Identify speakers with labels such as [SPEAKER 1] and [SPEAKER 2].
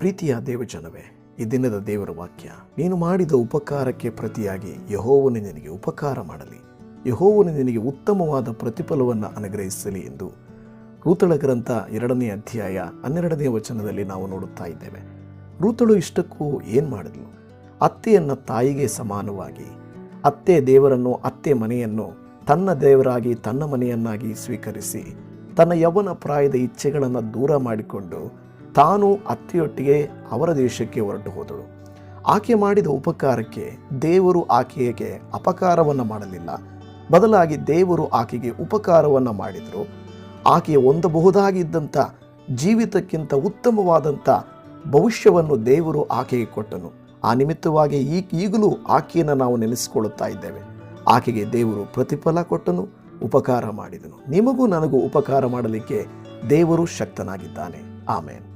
[SPEAKER 1] ಪ್ರೀತಿಯ ದೇವಜನವೇ, ಈ ದಿನದ ದೇವರ ವಾಕ್ಯ, ನೀನು ಮಾಡಿದ ಉಪಕಾರಕ್ಕೆ ಪ್ರತಿಯಾಗಿ ಯೆಹೋವನು ನಿನಗೆ ಉಪಕಾರ ಮಾಡಲಿ, ಯೆಹೋವನು ನಿನಗೆ ಉತ್ತಮವಾದ ಪ್ರತಿಫಲವನ್ನು ಅನುಗ್ರಹಿಸಲಿ ಎಂದು ರೂತಳ ಗ್ರಂಥ 2ನೇ ಅಧ್ಯಾಯ 12ನೇ ವಚನದಲ್ಲಿ ನಾವು ನೋಡುತ್ತಾ ಇದ್ದೇವೆ. ರೂತಳು ಇಷ್ಟಕ್ಕೂ ಏನು ಮಾಡಿದ್ಲು? ಅತ್ತೆಯನ್ನು ತಾಯಿಗೆ ಸಮಾನವಾಗಿ, ಅತ್ತೆ ದೇವರನ್ನು, ಅತ್ತೆ ಮನೆಯನ್ನು ತನ್ನ ದೇವರಾಗಿ, ತನ್ನ ಮನೆಯನ್ನಾಗಿ ಸ್ವೀಕರಿಸಿ, ತನ್ನ ಯೌವನ ಪ್ರಾಯದ ಇಚ್ಛೆಗಳನ್ನು ದೂರ ಮಾಡಿಕೊಂಡು ತಾನು ಅತ್ತೆಯೊಟ್ಟಿಗೆ ಅವರ ದೇಶಕ್ಕೆ ಹೊರಟು ಹೋದಳು. ಆಕೆ ಮಾಡಿದ ಉಪಕಾರಕ್ಕೆ ದೇವರು ಆಕೆಗೆ ಅಪಕಾರವನ್ನು ಮಾಡಲಿಲ್ಲ, ಬದಲಾಗಿ ದೇವರು ಆಕೆಗೆ ಉಪಕಾರವನ್ನು ಮಾಡಿದರು. ಆಕೆಯ ಹೊಂದಬಹುದಾಗಿದ್ದಂಥ ಜೀವಿತಕ್ಕಿಂತ ಉತ್ತಮವಾದಂಥ ಭವಿಷ್ಯವನ್ನು ದೇವರು ಆಕೆಗೆ ಕೊಟ್ಟನು. ಆ ನಿಮಿತ್ತವಾಗಿ ಈಗಲೂ ಆಕೆಯನ್ನು ನಾವು ನೆನೆಸಿಕೊಳ್ಳುತ್ತಾ ಇದ್ದೇವೆ. ಆಕೆಗೆ ದೇವರು ಪ್ರತಿಫಲ ಕೊಟ್ಟನು, ಉಪಕಾರ ಮಾಡಿದನು. ನಿಮಗೂ ನನಗೂ ಉಪಕಾರ ಮಾಡಲಿಕ್ಕೆ ದೇವರು ಶಕ್ತನಾಗಿದ್ದಾನೆ. ಆಮೇನ್.